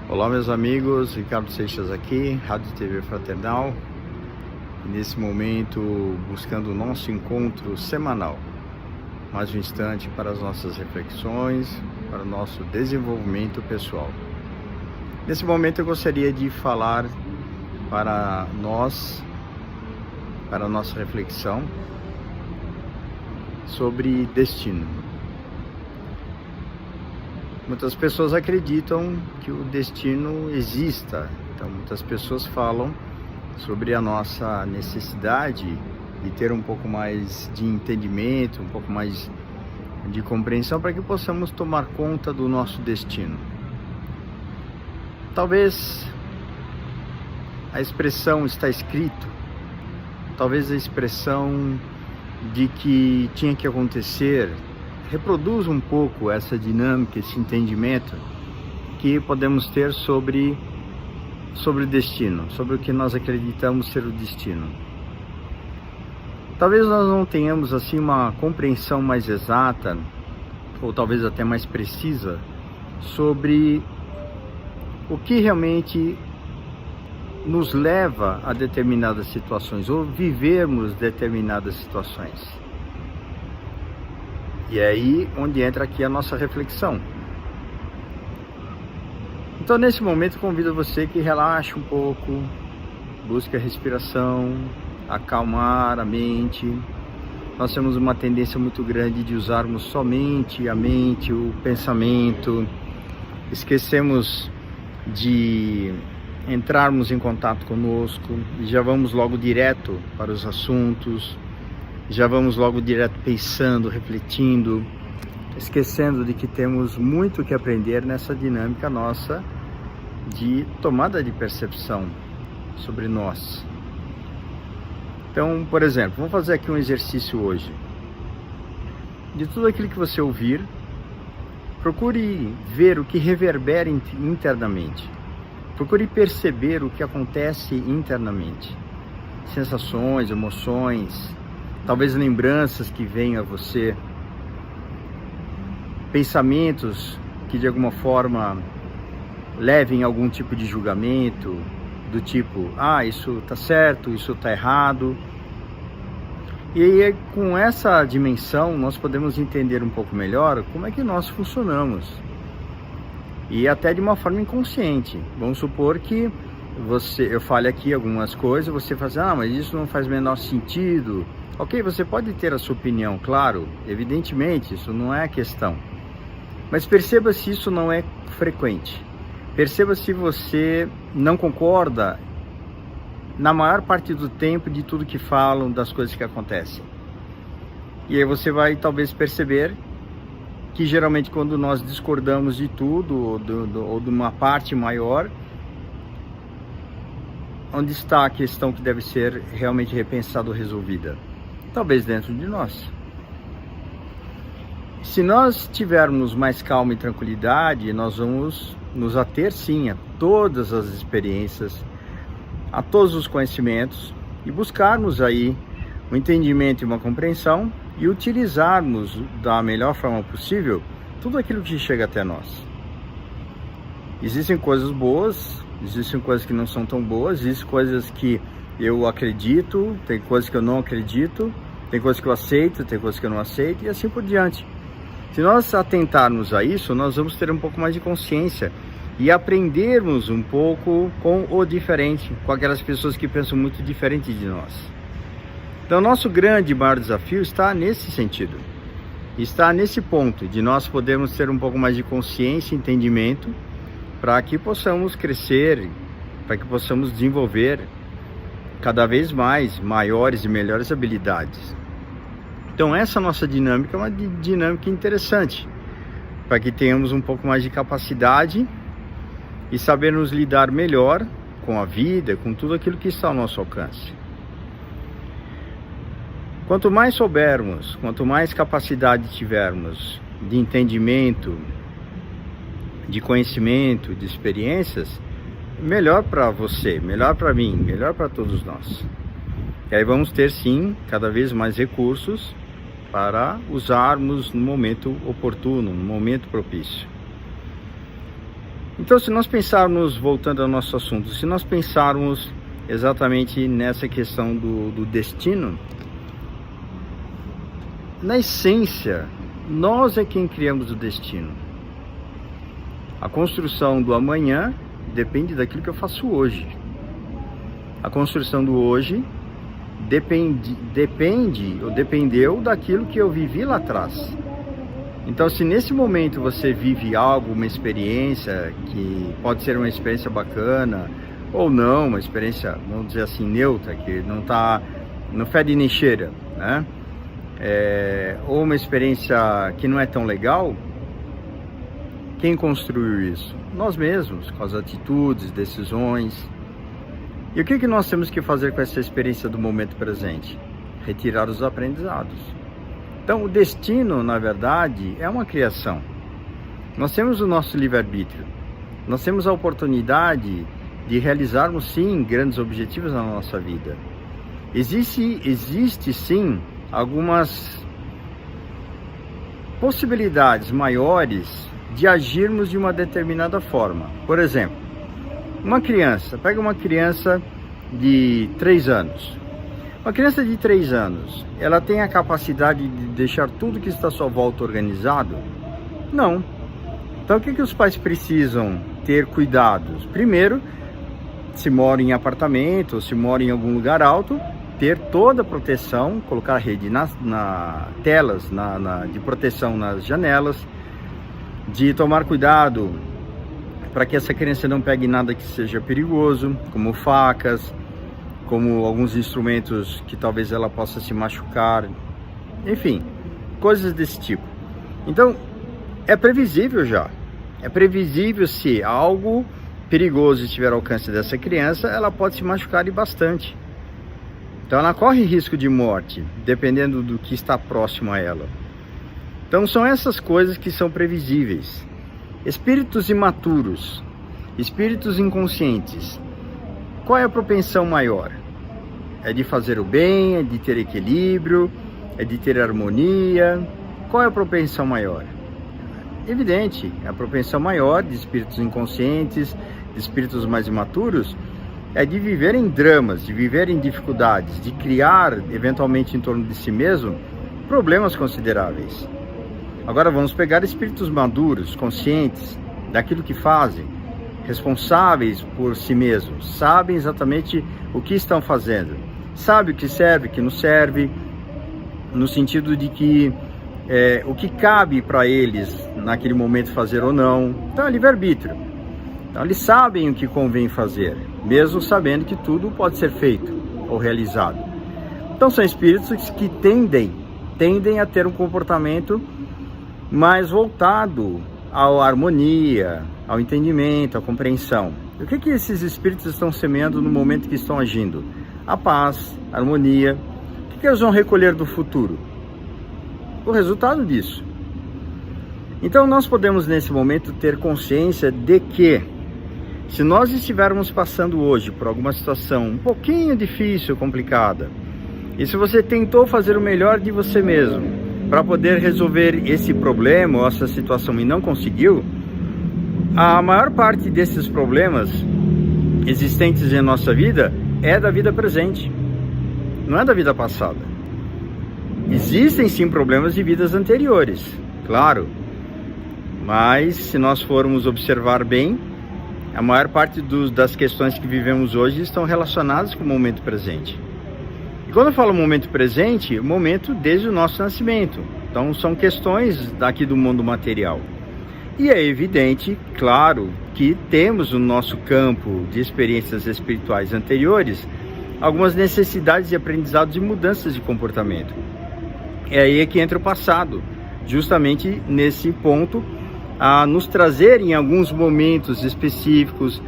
Olá meus amigos, Ricardo Seixas aqui, Rádio TV Fraternal. Nesse momento buscando o nosso encontro semanal. Mais um instante para as nossas reflexões, para o nosso desenvolvimento pessoal. Nesse momento eu gostaria de falar para nós, para a nossa reflexão sobre destino. Muitas pessoas acreditam que o destino exista, então muitas pessoas falam sobre a nossa necessidade de ter um pouco mais de entendimento, um pouco mais de compreensão para que possamos tomar conta do nosso destino. Talvez a expressão está escrito, talvez a expressão de que tinha que acontecer, reproduz um pouco essa dinâmica, esse entendimento que podemos ter sobre o destino, sobre o que nós acreditamos ser o destino. Talvez nós não tenhamos assim uma compreensão mais exata, ou talvez até mais precisa, sobre o que realmente nos leva a determinadas situações, ou vivermos determinadas situações. E é aí onde entra aqui a nossa reflexão. Então nesse momento convido você que relaxe um pouco, busque a respiração, acalmar a mente. Nós temos uma tendência muito grande de usarmos somente a mente, o pensamento. Esquecemos de entrarmos em contato conosco e já vamos logo direto para os assuntos. Já vamos logo direto pensando, refletindo, esquecendo de que temos muito que aprender nessa dinâmica nossa de tomada de percepção sobre nós. Então, por exemplo, vamos fazer aqui um exercício hoje. De tudo aquilo que você ouvir, procure ver o que reverbera internamente. Procure perceber o que acontece internamente. Sensações, emoções, talvez lembranças que venham a você, pensamentos que de alguma forma levem a algum tipo de julgamento, do tipo, isso está certo, isso está errado. E aí, com essa dimensão, nós podemos entender um pouco melhor como é que nós funcionamos. E até de uma forma inconsciente. Vamos supor que eu fale aqui algumas coisas, você fala assim, mas isso não faz o menor sentido. Ok, você pode ter a sua opinião, claro, evidentemente, isso não é a questão. Mas perceba se isso não é frequente. Perceba se você não concorda na maior parte do tempo de tudo que falam, das coisas que acontecem. E aí você vai talvez perceber que geralmente quando nós discordamos de tudo, ou de uma parte maior, onde está a questão que deve ser realmente repensada ou resolvida? Talvez dentro de nós. Se nós tivermos mais calma e tranquilidade, nós vamos nos ater sim a todas as experiências, a todos os conhecimentos e buscarmos aí um entendimento e uma compreensão e utilizarmos da melhor forma possível tudo aquilo que chega até nós. Existem coisas boas, existem coisas que não são tão boas, existem coisas que eu acredito, tem coisas que eu não acredito, tem coisas que eu aceito, tem coisas que eu não aceito e assim por diante. Se nós atentarmos a isso, nós vamos ter um pouco mais de consciência e aprendermos um pouco com o diferente, com aquelas pessoas que pensam muito diferente de nós. Então, nosso grande e maior desafio está nesse sentido, está nesse ponto de nós podermos ter um pouco mais de consciência e entendimento para que possamos crescer, para que possamos desenvolver cada vez mais maiores e melhores habilidades. Então essa nossa dinâmica é uma dinâmica interessante, para que tenhamos um pouco mais de capacidade e sabermos lidar melhor com a vida, com tudo aquilo que está ao nosso alcance. Quanto mais soubermos, quanto mais capacidade tivermos de entendimento, de conhecimento, de experiências, melhor para você, melhor para mim, melhor para todos nós. E aí vamos ter sim cada vez mais recursos para usarmos no momento oportuno, no momento propício. Então, se nós pensarmos, voltando ao nosso assunto, se nós pensarmos exatamente nessa questão do destino, na essência, nós é quem criamos o destino. A construção do amanhã depende daquilo que eu faço hoje. A construção do hoje dependeu daquilo que eu vivi lá atrás. Então, se nesse momento você vive algo, uma experiência que pode ser uma experiência bacana ou não, uma experiência, vamos dizer assim, neutra, que não fede nem cheira, né? Ou uma experiência que não é tão legal, quem construiu isso? Nós mesmos, com as atitudes, decisões. E o que nós temos que fazer com essa experiência do momento presente? Retirar os aprendizados. Então, o destino, na verdade, é uma criação. Nós temos o nosso livre-arbítrio. Nós temos a oportunidade de realizarmos, sim, grandes objetivos na nossa vida. Existe sim, algumas possibilidades maiores de agirmos de uma determinada forma. Por exemplo, pega uma criança de 3 anos. Uma criança de 3 anos, ela tem a capacidade de deixar tudo que está à sua volta organizado? Não. Então, o que os pais precisam ter cuidados? Primeiro, se mora em apartamento, ou se mora em algum lugar alto, ter toda a proteção, colocar a rede telas de proteção nas janelas, de tomar cuidado para que essa criança não pegue nada que seja perigoso, como facas, como alguns instrumentos que talvez ela possa se machucar, enfim, coisas desse tipo. Então, é previsível já. É previsível, se algo perigoso estiver ao alcance dessa criança, ela pode se machucar e bastante. Então, ela corre risco de morte, dependendo do que está próximo a ela. Então, são essas coisas que são previsíveis. Espíritos imaturos, espíritos inconscientes, qual é a propensão maior? É de fazer o bem, é de ter equilíbrio, é de ter harmonia? Qual é a propensão maior? Evidente, a propensão maior de espíritos inconscientes, de espíritos mais imaturos, é de viver em dramas, de viver em dificuldades, de criar, eventualmente em torno de si mesmo, problemas consideráveis. Agora vamos pegar espíritos maduros, conscientes daquilo que fazem, responsáveis por si mesmos, sabem exatamente o que estão fazendo, sabem o que serve, o que não serve, no sentido de que o que cabe para eles naquele momento fazer ou não. Então é livre-arbítrio. Então eles sabem o que convém fazer, mesmo sabendo que tudo pode ser feito ou realizado. Então são espíritos que tendem a ter um comportamento mais voltado à harmonia, ao entendimento, à compreensão. E o que esses espíritos estão semeando no momento que estão agindo? A paz, a harmonia. O que eles vão recolher do futuro? O resultado disso. Então nós podemos nesse momento ter consciência de que, se nós estivermos passando hoje por alguma situação um pouquinho difícil, complicada, e se você tentou fazer o melhor de você mesmo para poder resolver esse problema ou essa situação e não conseguiu, a maior parte desses problemas existentes em nossa vida é da vida presente, não é da vida passada. Existem sim problemas de vidas anteriores, claro, mas se nós formos observar bem, a maior parte das questões que vivemos hoje estão relacionadas com o momento presente. E quando eu falo momento presente, o momento desde o nosso nascimento. Então são questões daqui do mundo material. E é evidente, claro, que temos no nosso campo de experiências espirituais anteriores algumas necessidades de aprendizados e mudanças de comportamento. É aí que entra o passado, justamente nesse ponto, a nos trazer em alguns momentos específicos,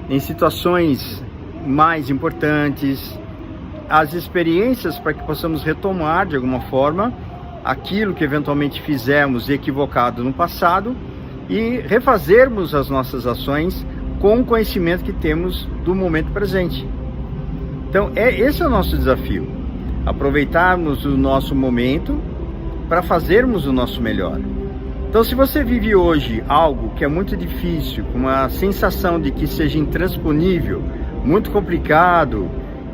em situações mais importantes, as experiências para que possamos retomar de alguma forma aquilo que eventualmente fizemos equivocado no passado e refazermos as nossas ações com o conhecimento que temos do momento presente. Então esse é o nosso desafio, aproveitarmos o nosso momento para fazermos o nosso melhor. Então, se você vive hoje algo que é muito difícil, com uma sensação de que seja intransponível, muito complicado,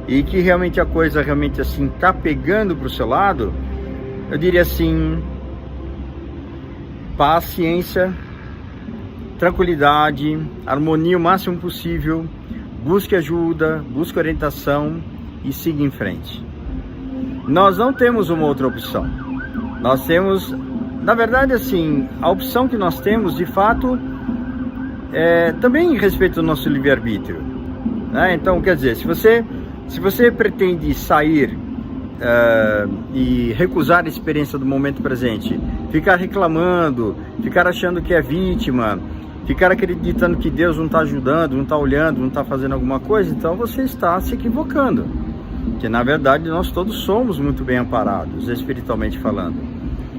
e que realmente a coisa realmente assim tá pegando para o seu lado, eu diria assim: paciência, tranquilidade, harmonia o máximo possível, busque ajuda, busque orientação e siga em frente. Nós não temos uma outra opção. Nós temos, na verdade, assim, a opção que nós temos, de fato, também respeita o nosso livre-arbítrio, né? Então, quer dizer, se você pretende sair e recusar a experiência do momento presente, ficar reclamando, ficar achando que é vítima, ficar acreditando que Deus não está ajudando, não está olhando, não está fazendo alguma coisa, então você está se equivocando. Que na verdade nós todos somos muito bem amparados, espiritualmente falando.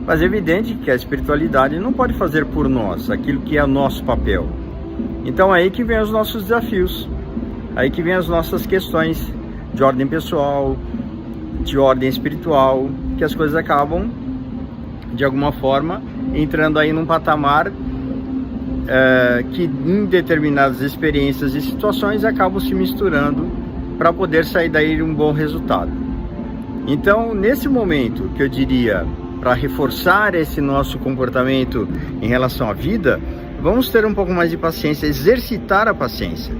Mas é evidente que a espiritualidade não pode fazer por nós aquilo que é o nosso papel. Então é aí que vem os nossos desafios, aí que vem as nossas questões de ordem pessoal, de ordem espiritual, que as coisas acabam, de alguma forma, entrando aí num patamar que em determinadas experiências e situações acabam se misturando para poder sair daí um bom resultado. Então, nesse momento que eu diria, para reforçar esse nosso comportamento em relação à vida, vamos ter um pouco mais de paciência, exercitar a paciência.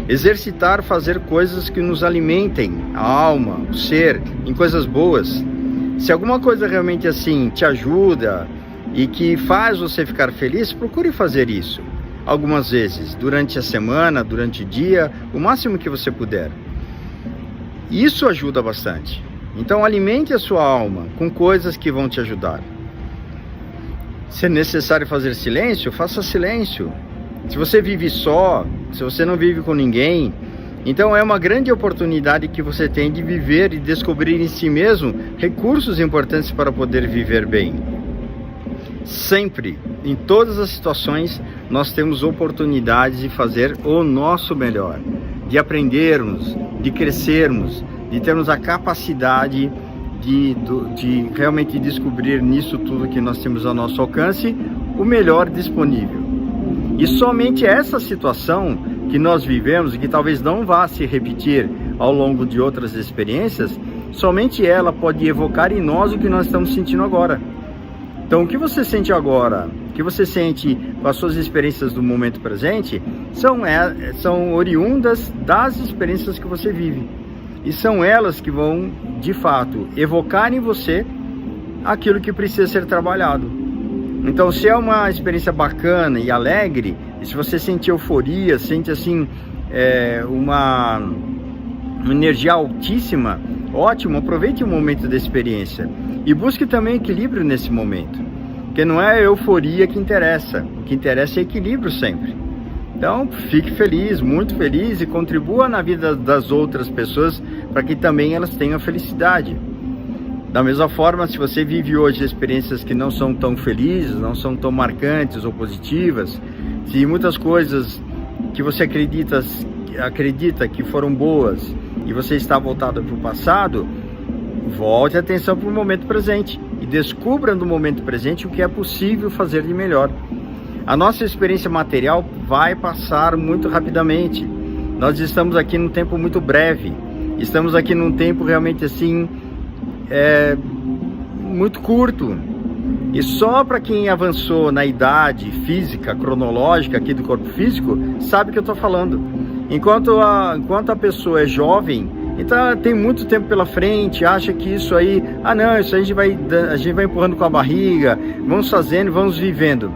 Exercitar, fazer coisas que nos alimentem a alma, o ser, em coisas boas. Se alguma coisa realmente assim te ajuda e que faz você ficar feliz, procure fazer isso algumas vezes, durante a semana, durante o dia, o máximo que você puder. Isso ajuda bastante. Então alimente a sua alma com coisas que vão te ajudar. Se é necessário fazer silêncio, faça silêncio. Se você vive só, se você não vive com ninguém, então é uma grande oportunidade que você tem de viver e descobrir em si mesmo recursos importantes para poder viver bem. Sempre, em todas as situações, nós temos oportunidades de fazer o nosso melhor, de aprendermos, de crescermos, de termos a capacidade de realmente descobrir nisso tudo que nós temos ao nosso alcance o melhor disponível. E somente essa situação que nós vivemos e que talvez não vá se repetir ao longo de outras experiências, somente ela pode evocar em nós o que nós estamos sentindo agora. Então, o que você sente agora, o que você sente com as suas experiências do momento presente, são oriundas das experiências que você vive. E são elas que vão, de fato, evocar em você aquilo que precisa ser trabalhado. Então, se é uma experiência bacana e alegre, e se você sente euforia, sente assim uma energia altíssima, ótimo, aproveite o momento da experiência e busque também equilíbrio nesse momento, porque não é a euforia que interessa, o que interessa é equilíbrio sempre. Então, fique feliz, muito feliz, e contribua na vida das outras pessoas para que também elas tenham felicidade. Da mesma forma, se você vive hoje experiências que não são tão felizes, não são tão marcantes ou positivas, se muitas coisas que você acredita que foram boas e você está voltado para o passado, volte a atenção para o momento presente e descubra no momento presente o que é possível fazer de melhor. A nossa experiência material vai passar muito rapidamente. Nós estamos aqui num tempo muito breve, estamos aqui num tempo realmente assim muito curto, e só para quem avançou na idade física, cronológica aqui do corpo físico, sabe o que eu estou falando. Enquanto a pessoa é jovem, então tem muito tempo pela frente, acha que isso aí, não, isso aí a gente vai empurrando com a barriga, vamos fazendo, vamos vivendo.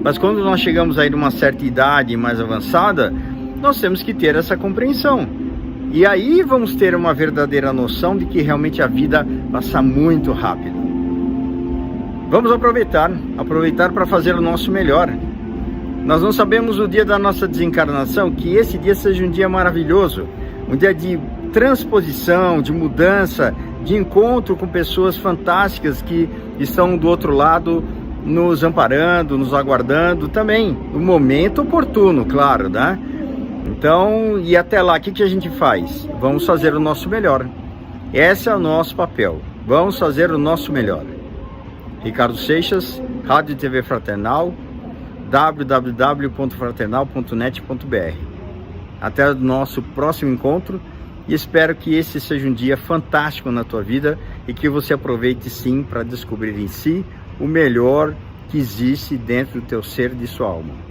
Mas quando nós chegamos aí numa certa idade mais avançada, nós temos que ter essa compreensão. E aí vamos ter uma verdadeira noção de que realmente a vida passa muito rápido. Vamos aproveitar para fazer o nosso melhor. Nós não sabemos o dia da nossa desencarnação, que esse dia seja um dia maravilhoso, um dia de transposição, de mudança, de encontro com pessoas fantásticas que estão do outro lado, nos amparando, nos aguardando também, no momento oportuno, claro, né? Então, e até lá, o que a gente faz? Vamos fazer o nosso melhor. Esse é o nosso papel. Vamos fazer o nosso melhor. Ricardo Seixas, Rádio e TV Fraternal, www.fraternal.net.br. Até o nosso próximo encontro e espero que esse seja um dia fantástico na tua vida e que você aproveite sim para descobrir em si o melhor que existe dentro do teu ser e de sua alma.